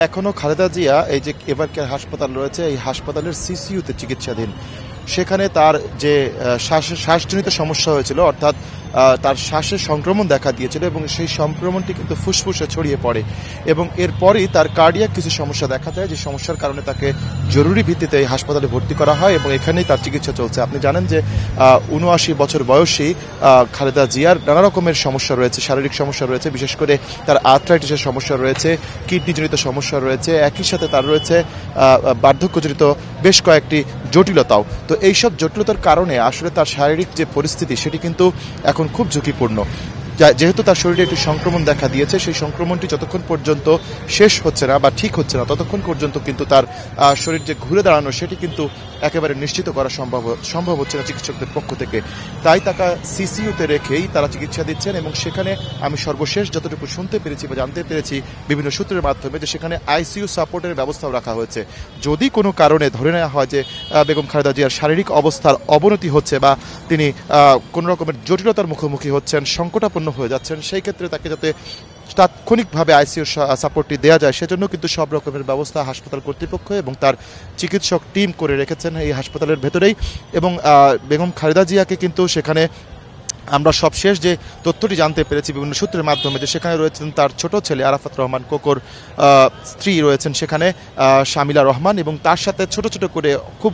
এখনো খালেদা জিয়া এই যে এভার কেয়ার হাসপাতাল রয়েছে, এই হাসপাতালের সিসিইউতে চিকিৎসাধীন। সেখানে তার যে শ্বাসজনিত সমস্যা হয়েছিল, অর্থাৎ তার শ্বাসের সংক্রমণ দেখা দিয়েছিল এবং সেই সংক্রমণটি কিন্তু ফুসফুসে ছড়িয়ে পড়ে এবং এরপরই তার কার্ডিয়াক কিছু সমস্যা দেখা দেয়, যে সমস্যার কারণে তাকে জরুরি ভিত্তিতে এই হাসপাতালে ভর্তি করা হয় এবং এখানেই তার চিকিৎসা চলছে। আপনি জানেন যে ৭৯ বছর বয়সী খালেদা জিয়ার নানা রকমের সমস্যা রয়েছে, শারীরিক সমস্যা রয়েছে, বিশেষ করে তার আর্থ্রাইটিসের সমস্যা রয়েছে, কিডনিজনিত সমস্যা রয়েছে, একই সাথে তার রয়েছে বার্ধক্যজনিত বেশ কয়েকটি জটিলতাও। তো এইসব জটিলতার কারণে আসলে তার শারীরিক যে পরিস্থিতি সেটি কিন্তু এখন খুব ঝুঁকিপূর্ণ। যেহেতু তার শরীরে একটি সংক্রমণ দেখা দিয়েছে, সেই সংক্রমণটি যতক্ষণ পর্যন্ত শেষ হচ্ছে না বা ঠিক হচ্ছে না ততক্ষণ পর্যন্ত কিন্তু তার শরীর যে ঘুরে দাঁড়ানো সেটি কিন্তু একেবারে নিশ্চিত করা সম্ভব হচ্ছে না চিকিৎসকদের পক্ষ থেকে। তাই তাকে সিসিইউতে রেখেই তারা চিকিৎসা দিচ্ছেন এবং সেখানে আমি সর্বশেষ যতটুকু শুনতে পেরেছি বা জানতে পেরেছি বিভিন্ন সূত্রের মাধ্যমে, যে সেখানে আইসিইউ সাপোর্টের ব্যবস্থাও রাখা হয়েছে। যদি কোনো কারণে ধরে নেওয়া হয় যে বেগম খালেদা জিয়ার শারীরিক অবস্থার অবনতি হচ্ছে বা তিনি কোনো রকমের জটিলতার মুখোমুখি হচ্ছেন, সংকটাপন্ন হয়ে যাচ্ছেন, সেই ক্ষেত্রে তাকে যাতে তাৎক্ষণিকভাবে আইসিইউ সাপোর্টটি দেওয়া যায় সেজন্য কিন্তু সব রকমের ব্যবস্থা হাসপাতাল কর্তৃপক্ষ এবং তার চিকিৎসক টিম করে রেখেছেন এই হাসপাতালের ভেতরেই। এবং বেগম খালেদা জিয়াকে কিন্তু সেখানে আমরা সবশেষ যে তথ্যটি জানতে পেরেছি বিভিন্ন সূত্রের মাধ্যমে, যে সেখানে রয়েছেন তার ছোট ছেলে আরাফাত রহমান কোকোর স্ত্রী রয়েছেন সেখানে শামিলা রহমান, এবং তার সাথে ছোট ছোট করে খুব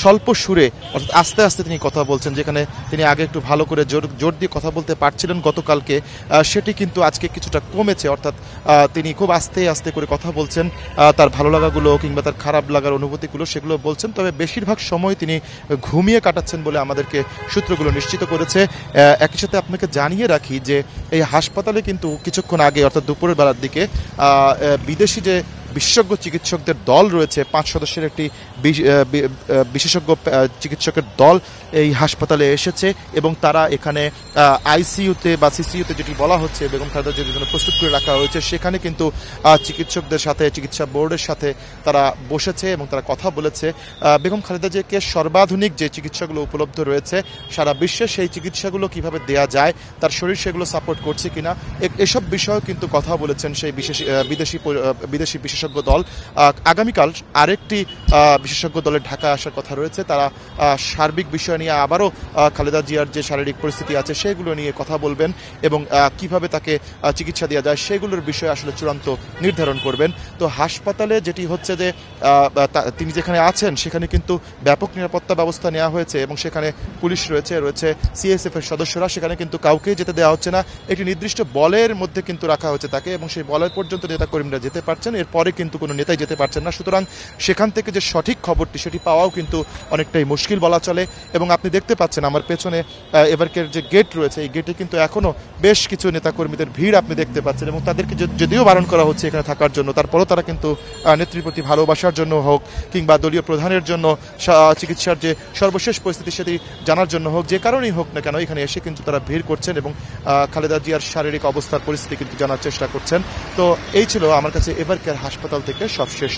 স্বল্প সুরে অর্থাৎ আস্তে আস্তে তিনি কথা বলছেন। যেখানে তিনি আগে একটু ভালো করে জোর দিয়ে কথা বলতে পারছিলেন গতকালকে, সেটি কিন্তু আজকে কিছুটা কমেছে, অর্থাৎ তিনি খুব আস্তে আস্তে করে কথা বলছেন, তার ভালো লাগাগুলো কিংবা তার খারাপ লাগার অনুভূতিগুলো সেগুলো বলছেন। তবে বেশিরভাগ সময় তিনি ঘুমিয়ে কাটাচ্ছেন বলে আমাদেরকে সূত্রগুলো নিশ্চিত করেছে। একই সাথে আপনাকে জানিয়ে রাখি যে এই হাসপাতালে কিন্তু কিছুক্ষণ আগে অর্থাৎ দুপুরের বেলার দিকে বিদেশি যে বিশেষজ্ঞ চিকিৎসকদের দল রয়েছে, 5 সদস্যের একটি বিশেষজ্ঞ চিকিৎসকের দল এই হাসপাতালে এসেছে এবং তারা এখানে আইসিইউতে বা সিসিইউতে যেটি বলা হচ্ছে বেগম খালেদা জিয়ার জন্য প্রস্তুত করে রাখা হয়েছে, সেখানে কিন্তু চিকিৎসকদের সাথে চিকিৎসা বোর্ডের সাথে তারা বসেছে এবং তারা কথা বলেছে। বেগম খালেদা জিয়াকে সর্বাধুনিক যে চিকিৎসাগুলো উপলব্ধ রয়েছে সারা বিশ্বে, সেই চিকিৎসাগুলো কিভাবে দেয়া যায়, তার শরীর সেগুলো সাপোর্ট করছে কিনা, এসব বিষয়েও কিন্তু কথা বলেছেন সেই বিদেশি বিশেষজ্ঞ দল। আগামীকাল আরেকটি বিশেষজ্ঞ দলের ঢাকায় আসার কথা রয়েছে। তারা সার্বিক বিষয় নিয়ে আবারও খালেদা জিয়ার যে শারীরিক পরিস্থিতি আছে সেগুলো নিয়ে কথা বলবেন এবং কিভাবে তাকে চিকিৎসা দেওয়া যায় সেগুলোর বিষয়ে আসলে চূড়ান্ত নির্ধারণ করবেন। তো হাসপাতালে যেটি হচ্ছে যে তিনি যেখানে আছেন সেখানে কিন্তু ব্যাপক নিরাপত্তা ব্যবস্থা নেওয়া হয়েছে এবং সেখানে পুলিশ রয়েছে সিএসএফ এর সদস্যরা, সেখানে কিন্তু কাউকেই যেতে দেওয়া হচ্ছে না। একটি নির্দিষ্ট বলের মধ্যে কিন্তু রাখা হয়েছে তাকে এবং সেই বলের পর্যন্ত নেতাকর্মীরা যেতে পারছেন, এরপরে কিন্তু কোনো নেতাই যেতে পারছেন না। সুতরাং সেখান থেকে যে সঠিক খবরটি সেটি পাওয়াও কিন্তু অনেকটাই মুশকিল বলা চলে। এবং আপনি দেখতে পাচ্ছেন আমার পেছনে এভারকের যে গেট রয়েছে, এই গেটে কিন্তু এখনো বেশ কিছু নেতাকর্মীদের ভিড় আপনি দেখতে পাচ্ছেন এবং তাদেরকে যদিও বারণ করা হচ্ছে এখানে থাকার জন্য, তারপরেও তারা কিন্তু নেত্রীর প্রতি ভালোবাসার জন্য হোক কিংবা দলীয় প্রধানের জন্য চিকিৎসার যে সর্বশেষ পরিস্থিতি সেটি জানার জন্য হোক, যে কারণেই হোক না কেন এখানে এসে কিন্তু তারা ভিড় করছেন এবং খালেদা জিয়ার শারীরিক অবস্থার পরিস্থিতি কিন্তু জানার চেষ্টা করছেন। তো এই ছিল আমার কাছে এভার কেয়ার হাসপাতাল থেকে সবশেষ